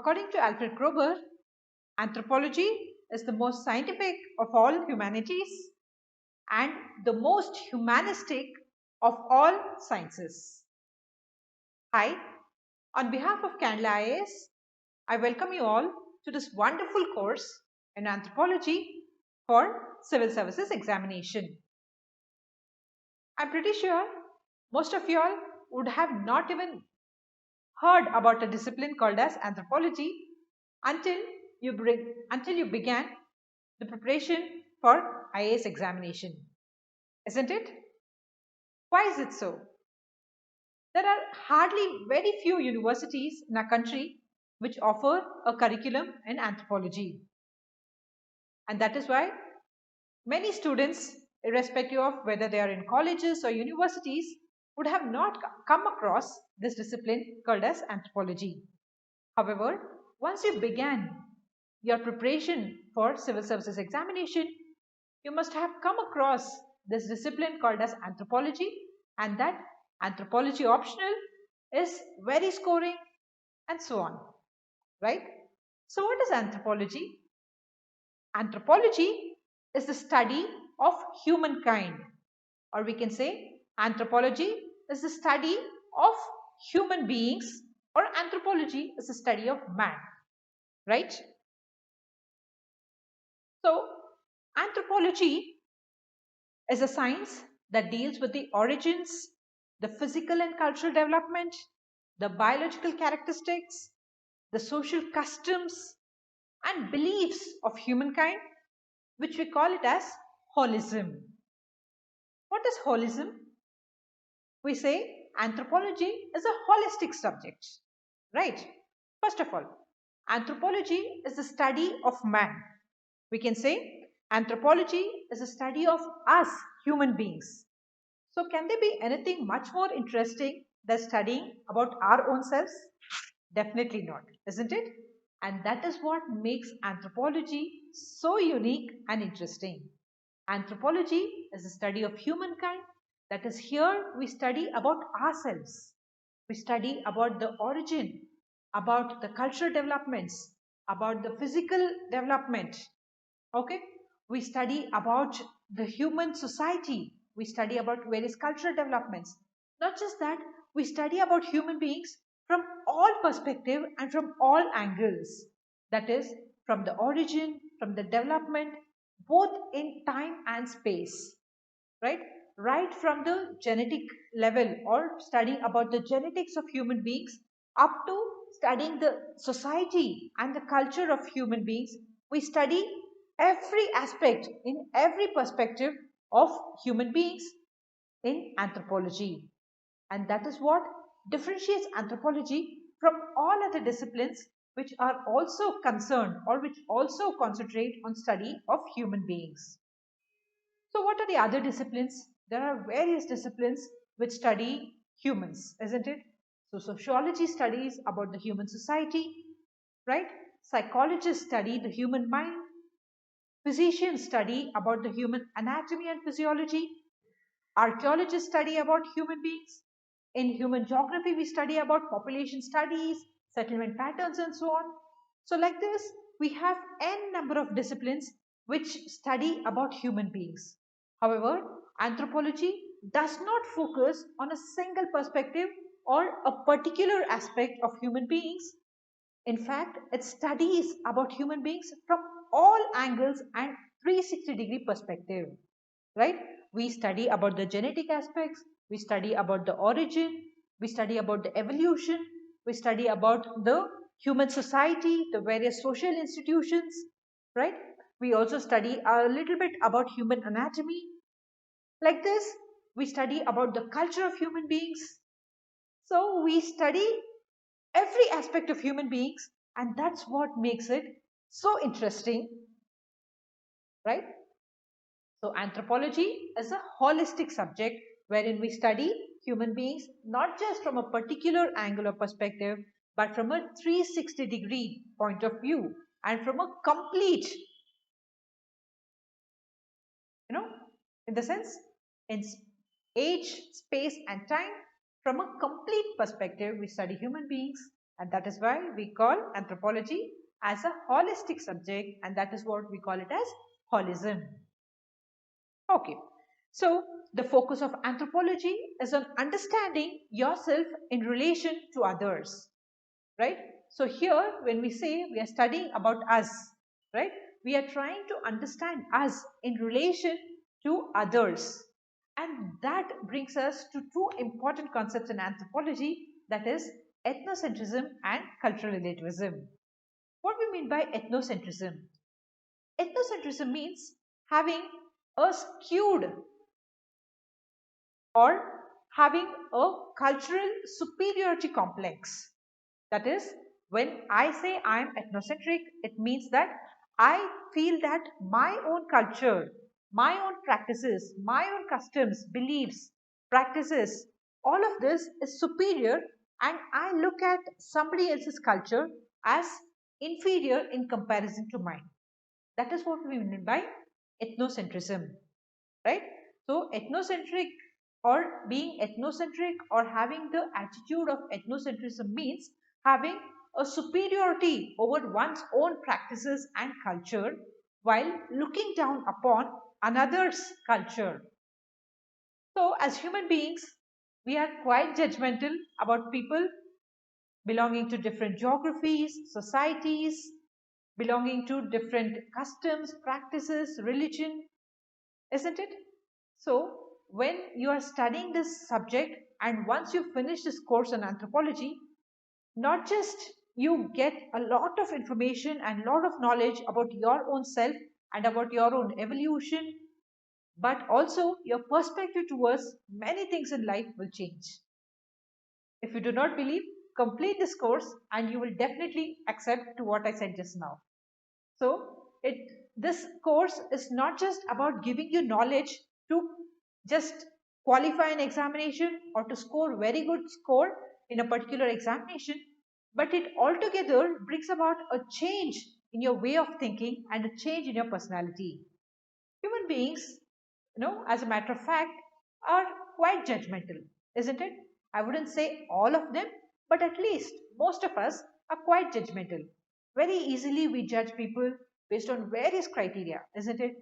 According to Alfred Kroeber, anthropology is the most scientific of all humanities and the most humanistic of all sciences. Hi, on behalf of Kandela IAS, I welcome you all to this wonderful course in anthropology for civil services examination. I'm pretty sure most of you all would have not even heard about a discipline called as anthropology until you began the preparation for IAS examination, isn't it? Why is it so? There are hardly very few universities in our country which offer a curriculum in anthropology. And that is why many students, irrespective of whether they are in colleges or universities, would have not come across this discipline called as anthropology. However, once you began your preparation for civil services examination, you must have come across this discipline called as anthropology, and that anthropology optional is very scoring and so on, right? So what is anthropology? Anthropology is the study of humankind, or we can say anthropology is the study of human beings, or anthropology is the study of man, right? So anthropology is a science that deals with the origins, the physical and cultural development, the biological characteristics, the social customs and beliefs of humankind, which we call it as holism. What is holism? We say anthropology is a holistic subject, right? First of all, anthropology is the study of man. We can say anthropology is a study of us human beings. So can there be anything much more interesting than studying about our own selves? Definitely not, isn't it? And that is what makes anthropology so unique and interesting. Anthropology is the study of humankind. That is, here we study about ourselves. We study about the origin, about the cultural developments, about the physical development. Okay, we study about the human society. We study about various cultural developments. Not just that, we study about human beings from all perspective and from all angles. That is, from the origin, from the development, both in time and space, right? Right from the genetic level, or studying about the genetics of human beings, up to studying the society and the culture of human beings. We study every aspect in every perspective of human beings in anthropology. And that is what differentiates anthropology from all other disciplines which are also concerned or which also concentrate on study of human beings. So what are the other disciplines? There are various disciplines which study humans, isn't it? So sociology studies about the human society, right? Psychologists study the human mind. Physicians study about the human anatomy and physiology. Archaeologists study about human beings. In human geography, we study about population studies, settlement patterns, and so on. So like this, we have n number of disciplines which study about human beings. However, anthropology does not focus on a single perspective or a particular aspect of human beings. In fact, it studies about human beings from all angles and 360-degree perspective, right? We study about the genetic aspects, we study about the origin, we study about the evolution, we study about the human society, the various social institutions, right? We also study a little bit about human anatomy. Like this, we study about the culture of human beings. So we study every aspect of human beings, and that's what makes it so interesting, right? So anthropology is a holistic subject wherein we study human beings not just from a particular angle or perspective, but from a 360-degree point of view and from a complete, in the sense, in age, space and time, from a complete perspective, we study human beings And that is why we call anthropology as a holistic subject, and that is what we call it as holism. Okay, so the focus of anthropology is on understanding yourself in relation to others, right? So here, when we say we are studying about us, right, we are trying to understand us in relation to others. And that brings us to two important concepts in anthropology, that is ethnocentrism and cultural relativism. What we mean by ethnocentrism? Ethnocentrism means having a skewed or having a cultural superiority complex. That is, when I say I am ethnocentric, it means that I feel that my own culture, my own practices, my own customs, beliefs, practices, all of this is superior, and I look at somebody else's culture as inferior in comparison to mine. That is what we mean by ethnocentrism, right? So ethnocentric or being ethnocentric or having the attitude of ethnocentrism means having a superiority over one's own practices and culture while looking down upon another's culture. So as human beings, we are quite judgmental about people belonging to different geographies, societies, belonging to different customs, practices, religion, isn't it? So, when you are studying this subject and once you finish this course on anthropology, not just you get a lot of information and a lot of knowledge about your own self and about your own evolution, but also your perspective towards many things in life will change. If you do not believe, complete this course and you will definitely accept to what I said just now. So this course is not just about giving you knowledge to just qualify an examination or to score very good score in a particular examination, but it altogether brings about a change in your way of thinking and a change in your personality. Human beings, as a matter of fact, are quite judgmental, isn't it? I wouldn't say all of them, but at least most of us are quite judgmental. Very easily we judge people based on various criteria, isn't it?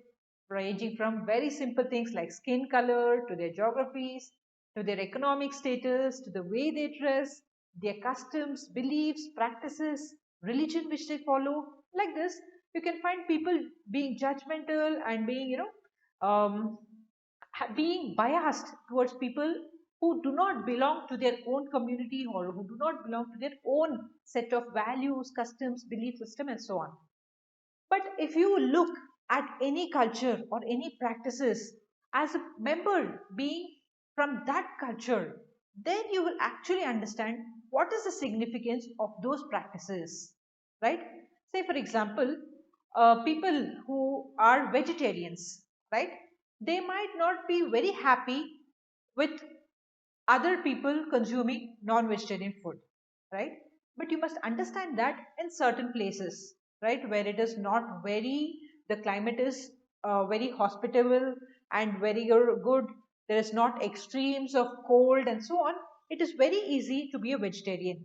Ranging from very simple things like skin color to their geographies, to their economic status, to the way they dress, their customs, beliefs, practices, religion which they follow. Like this, you can find people being judgmental and being, um, being biased towards people who do not belong to their own community or who do not belong to their own set of values, customs, belief system, and so on. But if you look at any culture or any practices as a member being from that culture, then you will actually understand what is the significance of those practices, right? Say, for example, people who are vegetarians, right? They might not be very happy with other people consuming non-vegetarian food, right? But you must understand that in certain places, right, where it is not very, the climate is very hospitable and very good, there is not extremes of cold and so on, it is very easy to be a vegetarian,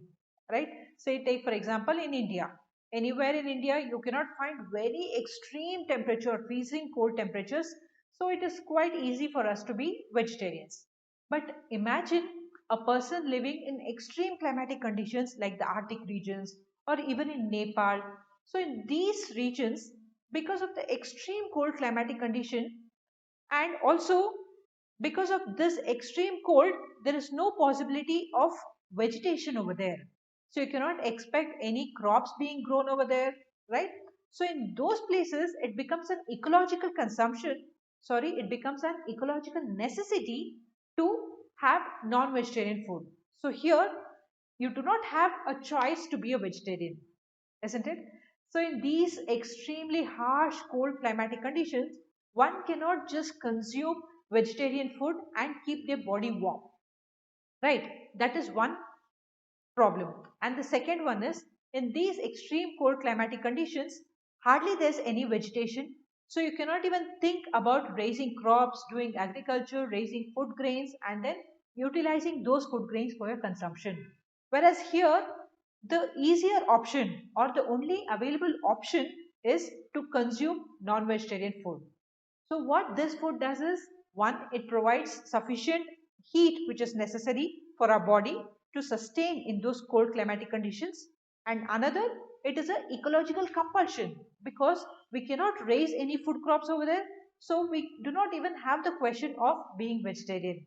right? Say, take for example in India, anywhere in India you cannot find very extreme temperature, freezing cold temperatures, so it is quite easy for us to be vegetarians. But imagine a person living in extreme climatic conditions like the Arctic regions or even in Nepal. So, in these regions, because of the extreme cold climatic condition and also because of this extreme cold, there is no possibility of vegetation over there. So, you cannot expect any crops being grown over there, right? So, in those places, it becomes an ecological consumption, sorry, it becomes an ecological necessity to have non vegetarian food. So, here you do not have a choice to be a vegetarian, isn't it? So, in these extremely harsh cold climatic conditions, one cannot just consume vegetarian food and keep their body warm, right? That is one problem. And the second one is in these extreme cold climatic conditions, hardly there's any vegetation. So you cannot even think about raising crops, doing agriculture, raising food grains, and then utilizing those food grains for your consumption. Whereas here, the easier option or the only available option is to consume non-vegetarian food. So what this food does is, one, it provides sufficient heat which is necessary for our body to sustain in those cold climatic conditions, and another, it is an ecological compulsion because we cannot raise any food crops over there, so we do not even have the question of being vegetarian.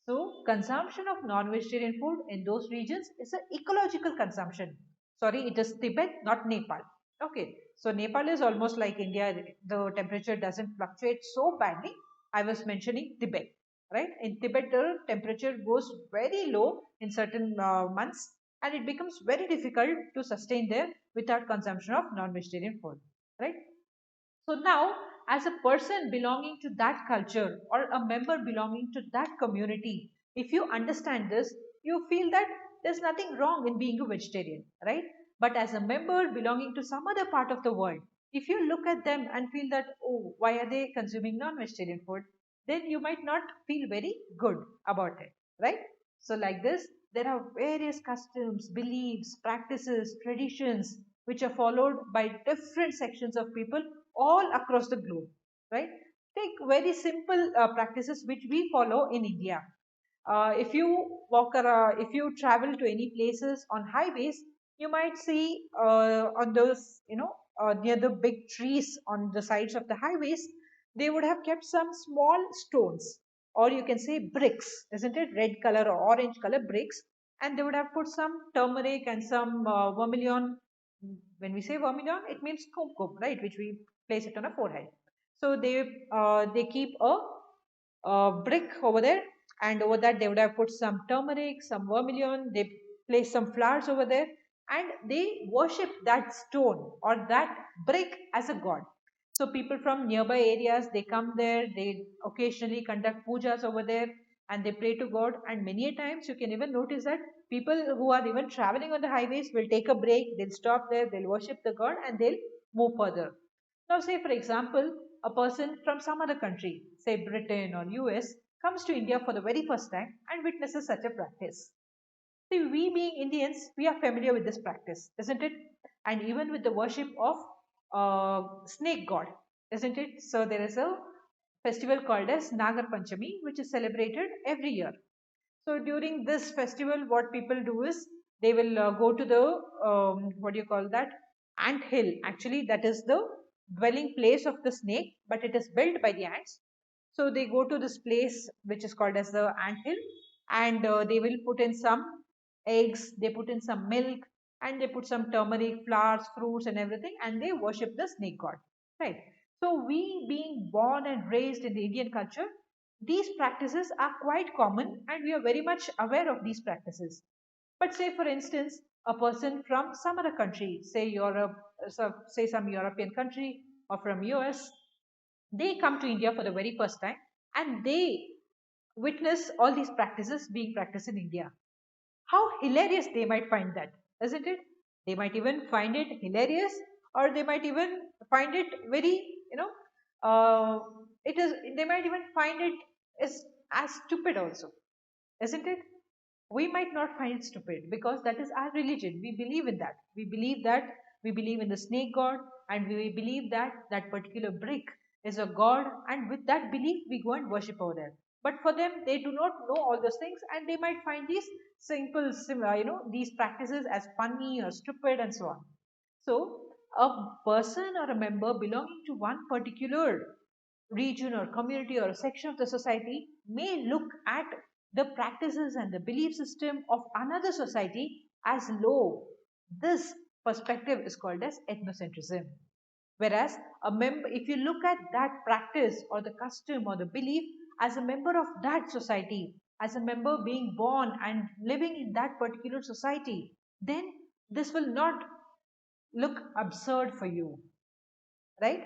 So consumption of non-vegetarian food in those regions is an ecological consumption. Sorry, it is Tibet, not Nepal. Okay, so Nepal is almost like India. The temperature doesn't fluctuate so badly. I was mentioning Tibet, right? In Tibet, the temperature goes very low in certain months, and it becomes very difficult to sustain there without consumption of non-vegetarian food, right? So now, as a person belonging to that culture or a member belonging to that community, if you understand this, you feel that there's nothing wrong in being a vegetarian, right? But as a member belonging to some other part of the world, if you look at them and feel that, oh, why are they consuming non-vegetarian food? Then you might not feel very good about it, right? So, like this, there are various customs, beliefs, practices, traditions which are followed by different sections of people all across the globe, right? Take very simple practices which we follow in India. If you walk around, if you travel to any places on highways, you might see on those, near the big trees on the sides of the highways, they would have kept some small stones, or you can say bricks, isn't it? Red color or orange color bricks, and they would have put some turmeric and some vermilion. When we say vermilion, it means kumkum, right? Which we place it on a forehead. So they keep a brick over there, and over that they would have put some turmeric, some vermilion. They place some flowers over there, and they worship that stone or that brick as a god. So people from nearby areas, they come there, they occasionally conduct pujas over there, and they pray to God. And many a times you can even notice that people who are even traveling on the highways will take a break, they'll stop there, they'll worship the god, and they'll move further. Now, say for example, a person from some other country, say Britain or US, comes to India for the very first time and witnesses such a practice. See, we being Indians, we are familiar with this practice, isn't it? And even with the worship of snake god, isn't it? So there is a festival called as Nagar Panchami, which is celebrated every year. So during this festival, what people do is they will go to the what do you call that? Ant hill. Actually, that is the dwelling place of the snake, but it is built by the ants. So they go to this place which is called as the ant hill, and they will put in some eggs, they put in some milk, and they put some turmeric, flowers, fruits, and everything, and they worship the snake god. Right. So we, being born and raised in the Indian culture, these practices are quite common and we are very much aware of these practices. But say, for instance, a person from some other country, say Europe, say some European country or from US, they come to India for the very first time and they witness all these practices being practiced in India. How hilarious they might find that, isn't it? They might even find it hilarious, or they might even find it very, it is. They might even find it as stupid also, isn't it? We might not find it stupid because that is our religion. We believe in that. We believe in the snake god, and we believe that that particular brick is a god, and with that belief, we go and worship over there. But for them, they do not know all those things, and they might find these simple, these practices as funny or stupid and so on. So, a person or a member belonging to one particular region or community or a section of the society may look at the practices and the belief system of another society as low. This perspective is called as ethnocentrism. Whereas a member, if you look at that practice or the custom or the belief as a member of that society, as a member being born and living in that particular society, then this will not look absurd for you, right?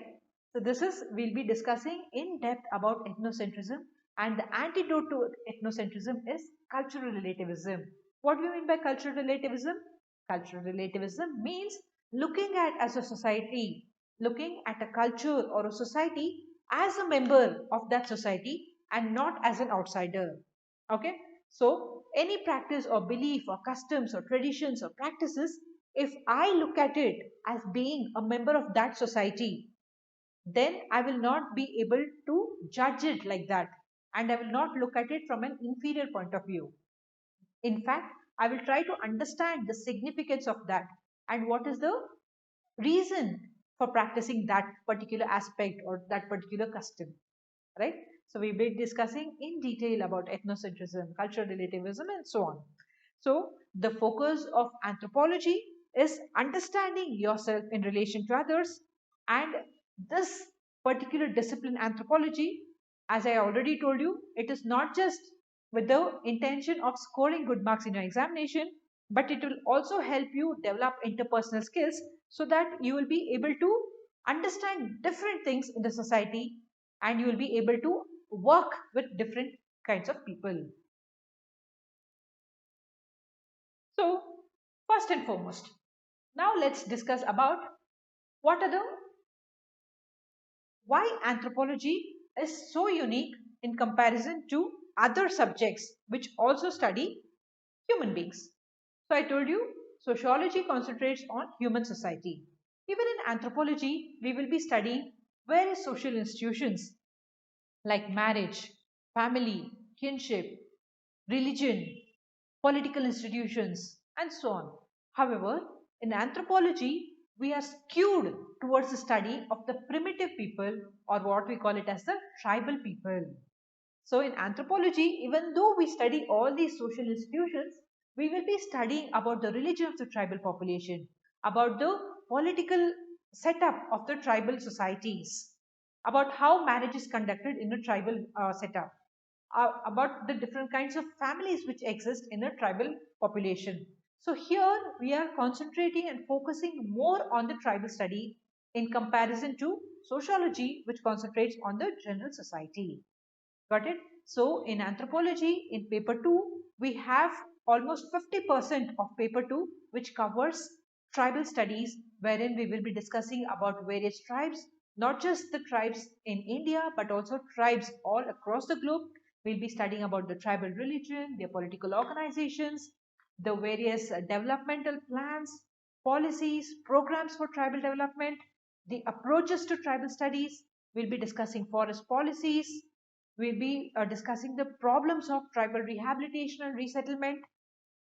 So this is, we'll be discussing in depth about ethnocentrism, and the antidote to ethnocentrism is cultural relativism. What do you mean by cultural relativism? Cultural relativism means looking at as a society, looking at a culture or a society as a member of that society and not as an outsider. Okay? So any practice or belief or customs or traditions or practices if I look at it as being a member of that society, then I will not be able to judge it like that. And I will not look at it from an inferior point of view. In fact, I will try to understand the significance of that and what is the reason for practicing that particular aspect or that particular custom, right? So we've been discussing in detail about ethnocentrism, cultural relativism, and so on. So the focus of anthropology is understanding yourself in relation to others, and this particular discipline, anthropology, as I already told you, it is not just with the intention of scoring good marks in your examination, but it will also help you develop interpersonal skills so that you will be able to understand different things in the society and you will be able to work with different kinds of people. So, first and foremost, now let's discuss about what are the why anthropology is so unique in comparison to other subjects which also study human beings. So I told you sociology concentrates on human society. Even in anthropology, we will be studying various social institutions like marriage, family, kinship, religion, political institutions, and so on. However, in anthropology, we are skewed towards the study of the primitive people, or what we call it as the tribal people. So, in anthropology, even though we study all these social institutions, we will be studying about the religion of the tribal population, about the political setup of the tribal societies, about how marriage is conducted in a tribal setup, about the different kinds of families which exist in a tribal population. So, here we are concentrating and focusing more on the tribal study in comparison to sociology, which concentrates on the general society. Got it? So in anthropology, in paper 2, we have almost 50% of paper 2, which covers tribal studies, wherein we will be discussing about various tribes, not just the tribes in India, but also tribes all across the globe. We'll be studying about the tribal religion, their political organizations, the various developmental plans, policies, programs for tribal development, the approaches to tribal studies. We'll be discussing forest policies, we'll be discussing the problems of tribal rehabilitation and resettlement,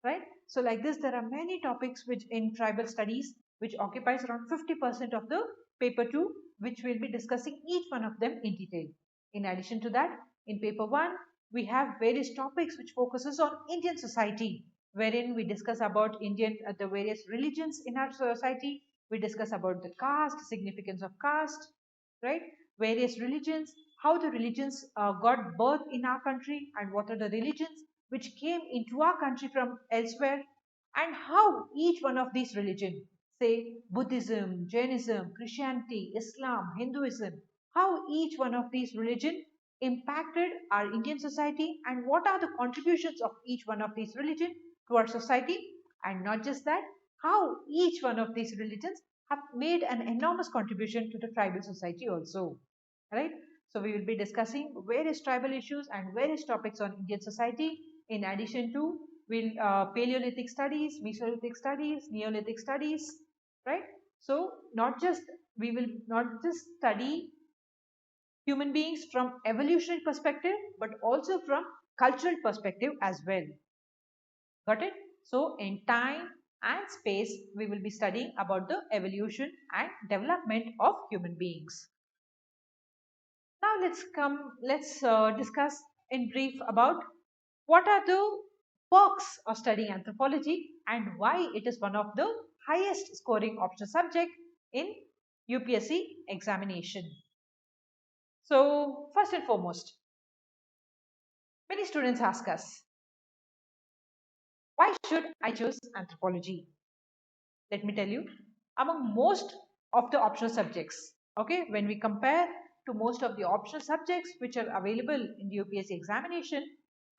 right? So like this, there are many topics which in tribal studies, which occupies around 50% of the paper 2, which we'll be discussing each one of them in detail. In addition to that, in paper 1, we have various topics which focuses on Indian society, wherein we discuss about Indian, the various religions in our society. We discuss about the caste, significance of caste, right? Various religions, how the religions got birth in our country, and what are the religions which came into our country from elsewhere, and how each one of these religions, say Buddhism, Jainism, Christianity, Islam, Hinduism, how each one of these religions impacted our Indian society, and what are the contributions of each one of these religions to our society, and not just that, how each one of these religions have made an enormous contribution to the tribal society also, right? So we will be discussing various tribal issues and various topics on Indian society. In addition to will Paleolithic studies, Mesolithic studies, Neolithic studies, right? So not just we will not just study human beings from evolutionary perspective, but also from cultural perspective as well. Got it? So in time and space, we will be studying about the evolution and development of human beings. Now let's discuss in brief about what are the perks of studying anthropology and why it is one of the highest scoring optional subject in UPSC examination. So first and foremost, many students ask us, why should I choose anthropology? Let me tell you, among most of the optional subjects, okay, when we compare to most of the optional subjects which are available in the UPSC examination,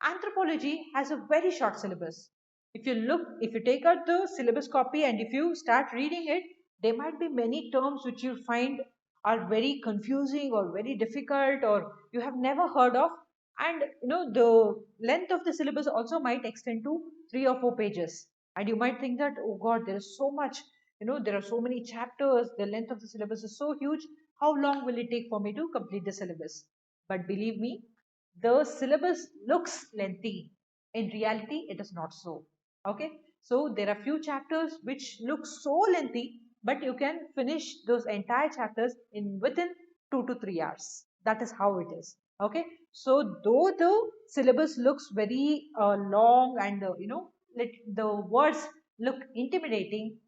anthropology has a very short syllabus. If you take out the syllabus copy and if you start reading it, there might be many terms which you find are very confusing or very difficult or you have never heard of. And the length of the syllabus also might extend to 3 or 4 pages. And you might think that, oh God, there is so much, there are so many chapters, the length of the syllabus is so huge. How long will it take for me to complete the syllabus? But believe me, the syllabus looks lengthy. In reality, it is not so. Okay, so there are few chapters which look so lengthy, but you can finish those entire chapters in within 2 to 3 hours. That is how it is. Okay, so though the syllabus looks very long and let the words look intimidating,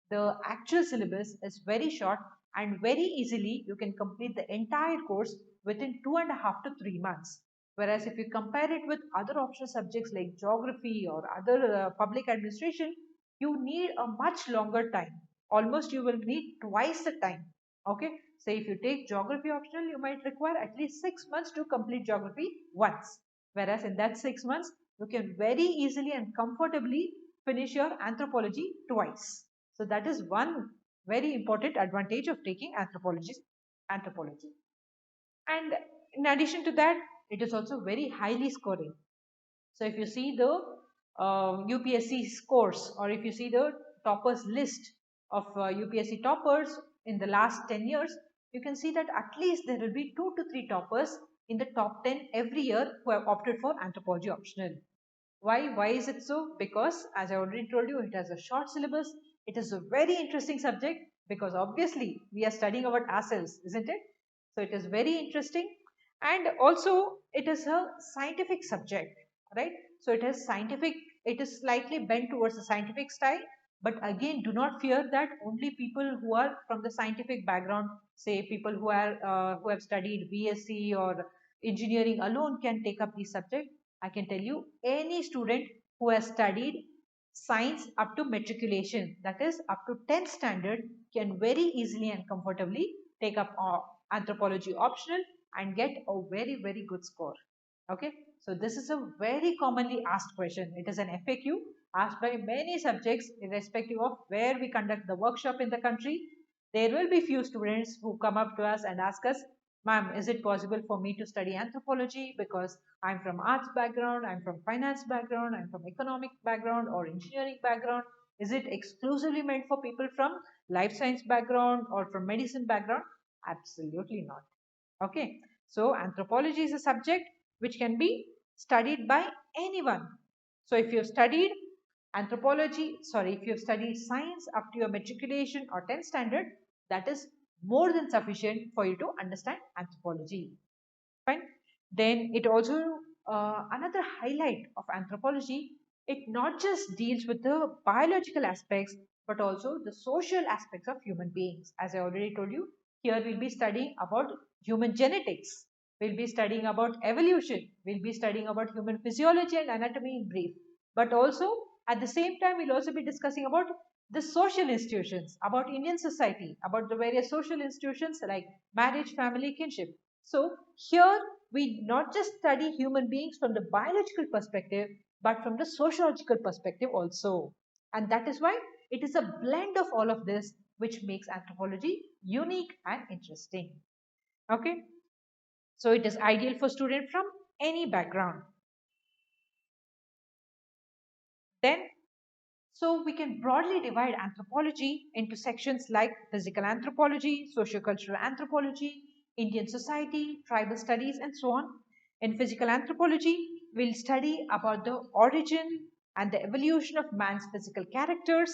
the actual syllabus is very short, and very easily you can complete the entire course within 2.5 to 3 months. Whereas if you compare it with other optional subjects like geography or other public administration, you need a much longer time. Almost you will need twice the time. Okay, so if you take geography optional, you might require at least 6 months to complete geography once. Whereas in that 6 months, you can very easily and comfortably finish your anthropology twice. So that is one very important advantage of taking anthropology. And in addition to that, it is also very highly scoring. So if you see the UPSC scores, or if you see the toppers list of UPSC toppers in the last 10 years, you can see that at least there will be 2 to 3 toppers in the top 10 every year who have opted for anthropology optional. Why is it so? Because as I already told you, it has a short syllabus. It is a very interesting subject because obviously we are studying about ourselves, isn't it? So it is very interesting, and also it is a scientific subject, right? So it has scientific, it is slightly bent towards the scientific style. But again, do not fear that only people who are from the scientific background, say people who have studied BSc or engineering alone, can take up these subjects. I can tell you, any student who has studied science up to matriculation, that is up to 10th standard, can very easily and comfortably take up anthropology optional and get a very good score. Okay, so this is a very commonly asked question. It is an FAQ asked by many subjects, irrespective of where we conduct the workshop in the country. There will be few students who come up to us and ask us, ma'am, is it possible for me to study anthropology because I'm from arts background, I'm from finance background, I'm from economic background or engineering background? Is it exclusively meant for people from life science background or from medicine background? Absolutely not. Okay, so anthropology is a subject which can be studied by anyone. So if you've studied if you've studied science up to your matriculation or 10th standard, that is more than sufficient for you to understand anthropology. Fine. Then it also, another highlight of anthropology, it not just deals with the biological aspects but also the social aspects of human beings. As I already told you, here we'll be studying about human genetics, we'll be studying about evolution, we'll be studying about human physiology and anatomy in brief. But also at the same time, we'll also be discussing about the social institutions, about Indian society, about the various social institutions like marriage, family, kinship. So here we not just study human beings from the biological perspective, but from the sociological perspective also. And that is why it is a blend of all of this which makes anthropology unique and interesting. Okay, so it is ideal for students from any background. Then, so we can broadly divide anthropology into sections like physical anthropology, sociocultural anthropology, Indian society, tribal studies, and so on. In physical anthropology, we'll study about the origin and the evolution of man's physical characters,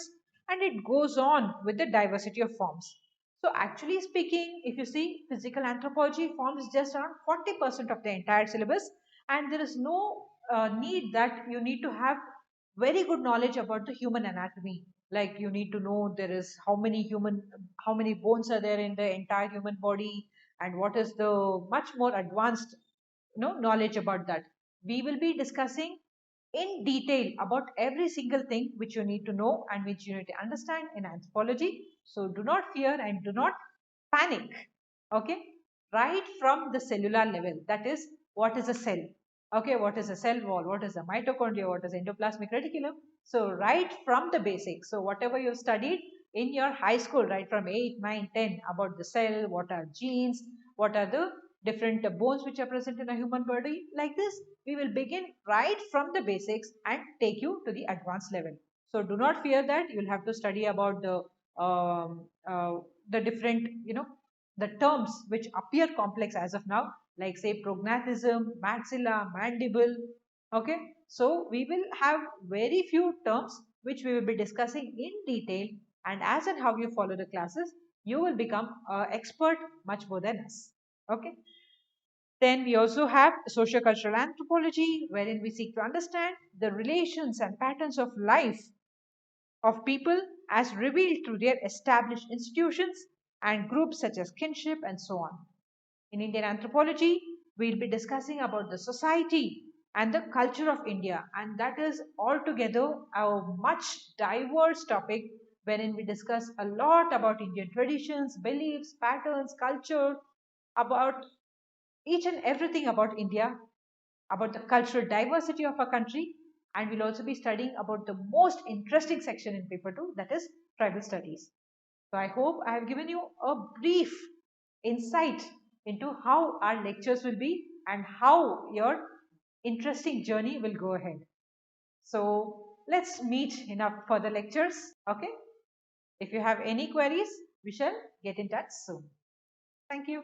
and it goes on with the diversity of forms. So actually speaking, if you see, physical anthropology forms just around 40% of the entire syllabus, and there is no need that you need to have very good knowledge about the human anatomy. Like you need to know there is how many bones are there in the entire human body, and what is the much more advanced knowledge about that. We will be discussing in detail about every single thing which you need to know and which you need to understand in anthropology. So do not fear and do not panic. Okay, right from the cellular level, that is, what is a cell? Okay, what is a cell wall? What is a mitochondria? What is endoplasmic reticulum? So right from the basics, so whatever you studied in your high school, right from 8, 9, 10, about the cell, what are genes, what are the different bones which are present in a human body, like this we will begin right from the basics and take you to the advanced level. So do not fear that you'll have to study about the different, the terms which appear complex as of now, like say prognathism, maxilla, mandible. Okay, so we will have very few terms which we will be discussing in detail, and as and how you follow the classes, you will become an expert much more than us. Okay. Then we also have sociocultural anthropology, wherein we seek to understand the relations and patterns of life of people as revealed through their established institutions and groups such as kinship and so on. In Indian anthropology, we'll be discussing about the society and the culture of India, and that is altogether a much diverse topic wherein we discuss a lot about Indian traditions, beliefs, patterns, culture, about each and everything about India, about the cultural diversity of our country, and we'll also be studying about the most interesting section in paper 2, that is tribal studies. So I hope I have given you a brief insight into how our lectures will be and how your interesting journey will go ahead. So let's meet in our further lectures. Okay. If you have any queries, we shall get in touch soon. Thank you.